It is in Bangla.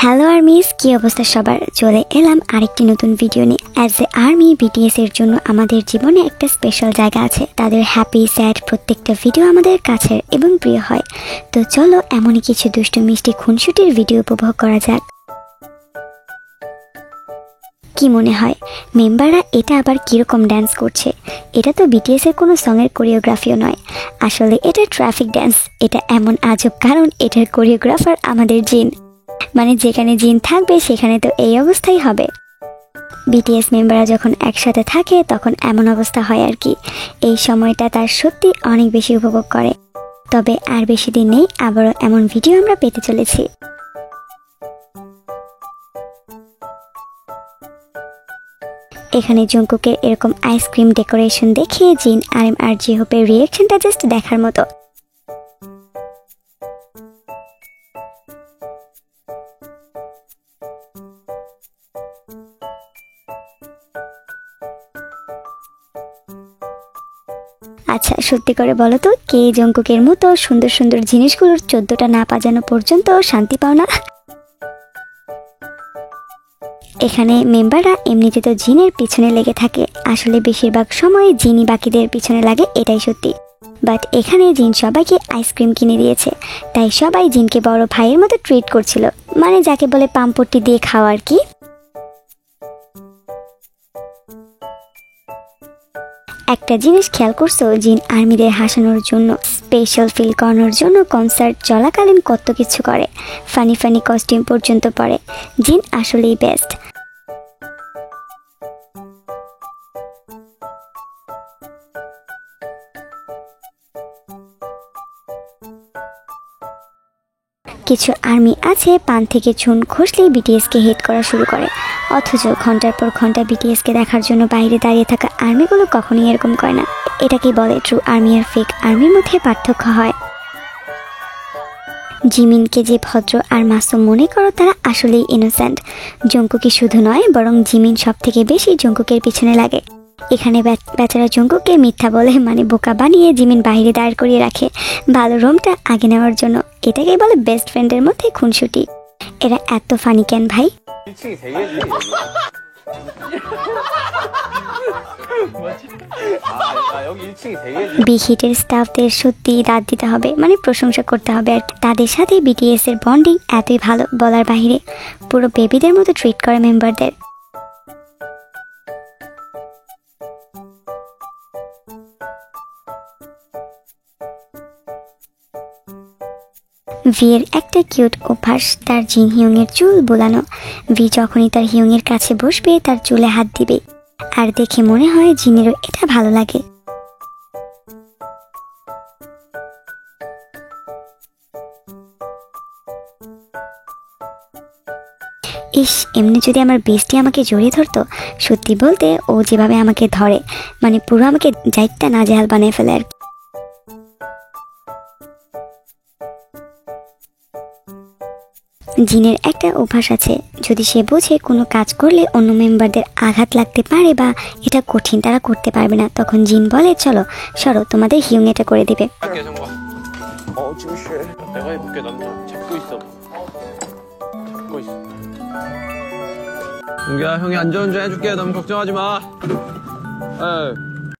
হ্যালো আর্মিস, কি অবস্থা সবার? চলে এলাম আরেকটি নতুন ভিডিও নিয়ে। অ্যাজ এ আর্মি, বিটিএস এর জন্য আমাদের জীবনে একটা স্পেশাল জায়গা আছে। তাদের হ্যাপি স্যাড প্রত্যেকটা ভিডিও আমাদের কাছের এবং প্রিয় হয়। তো চলো এমনই কিছু দুষ্টু মিষ্টি খুনসুটির ভিডিও উপভোগ করা যাক। কি মনে হয় মেম্বাররা এটা আবার কিরকম ড্যান্স করছে? এটা তো বিটিএস এর কোনো সঙের কোরিওগ্রাফিও নয়, আসলে এটা ট্রাফিক ড্যান্স। এটা এমন আজব কারণ এটার কোরিওগ্রাফার আমাদের জিন। মানে যেখানে জিন থাকবে সেখানে তো এই অবস্থাই হবে। বিটিএস মেম্বাররা যখন একসাথে থাকে তখন এমন অবস্থা হয় আর কি। এই সময়টা তার সত্যি অনেক বেশি উপভোগ করে। তবে আর বেশি দিন নেই, আবারও এমন ভিডিও আমরা পেতে চলেছি। এখানে জঙ্কুকের এরকম আইসক্রিম ডেকোরেশন দেখে জিন আর জি হোপের রিয়েকশনটা জাস্ট দেখার মতো। আচ্ছা সত্যি করে বলো তো, কে জঙ্কুকের মতো সুন্দর সুন্দর জিনিসগুলোর 14টা না বাজানো পর্যন্ত শান্তি পাও না? এখানে মেম্বাররা এমনিতে তো জিনের পিছনে লেগে থাকে, আসলে বেশিরভাগ সময় জিনই বাকিদের পিছনে লাগে, এটাই সত্যি। বাট এখানে জিন সবাইকে আইসক্রিম কিনে দিয়েছে, তাই সবাই জিনকে বড় ভাইয়ের মতো ট্রিট করছিল, মানে যাকে বলে পাম্পটি দিয়ে খাওয়া আর কি। একটা জিনিস খেয়াল করছো, জিন আর্মিদের হাসানোর জন্য, স্পেশাল ফিল করানোর জন্য কনসার্ট চলাকালীন কত কিছু করে, ফানি ফানি কস্টিউম পর্যন্ত পরে। জিন আসলেই বেস্ট। কিছু আর্মি আছে পান থেকে চুন খসলেই বিটিএসকে হেট করা শুরু করে, অথচ ঘন্টার পর ঘন্টা বিটিএসকে দেখার জন্য বাইরে দাঁড়িয়ে থাকা আর্মিগুলো কখনোই এরকম করে না। এটাকেই বলে ট্রু আর্মি আর ফেক আর্মির মধ্যে পার্থক্য হয়। জিমিনকে যে ভদ্র আর মাসুম মনে করো, তারা আসলেই ইনোসেন্ট। জঙ্কুকি শুধু নয়, বরং জিমিন সব থেকে বেশি জঙ্কুকের পিছনে লাগে। এখানে বেচারা জঙ্কুকে মিথ্যা বলে, মানে বোকা বানিয়ে জিমিন বাইরে দাঁড় করিয়ে রাখে ভালো রুমটা আগে নেওয়ার জন্য। এটাকেই বলে বেস্ট ফ্রেন্ডের মধ্যে খুনসুটি। এরা এত ফানি কেন ভাই? বিহিটের স্টাফদের সত্যি দাঁত দিতে হবে, মানে প্রশংসা করতে হবে। আর তাদের সাথে বিটিএস এর বন্ডিং এতই ভালো, বলার বাহিরে। পুরো বেবিদের মতো ট্রিট করে মেম্বারদের। ভিয়ের একটা কিউট অভ্যাস, তার জিন হিয়ং এর চুল বোলানো। ভি যখনই তার হিয়ং এর কাছে বসবে তার চুলে হাত দিবে, আর দেখে মনে হয় জিনেরও এটা ভালো লাগে। ইস, এমনি যদি আমার বেস্টি আমাকে জড়িয়ে ধরতো। সত্যি বলতে ও যেভাবে আমাকে ধরে, মানে পুরো আমাকে যাইতে না জেহাল বানিয়ে ফেলে আর কি। জিনের একটা অভ্যাস আছে, যদি সে বোঝে কোনো কাজ করলে অন্য মেম্বারদের আঘাত লাগতে পারে বা এটা কঠিন, তারা করতে পারবে না, তখন জিন বলে চলো সরো, তোমাদের হিউং এটা করে দেবে। 은규야, 형이 안전운전 해줄게. 너무 걱정하지 마.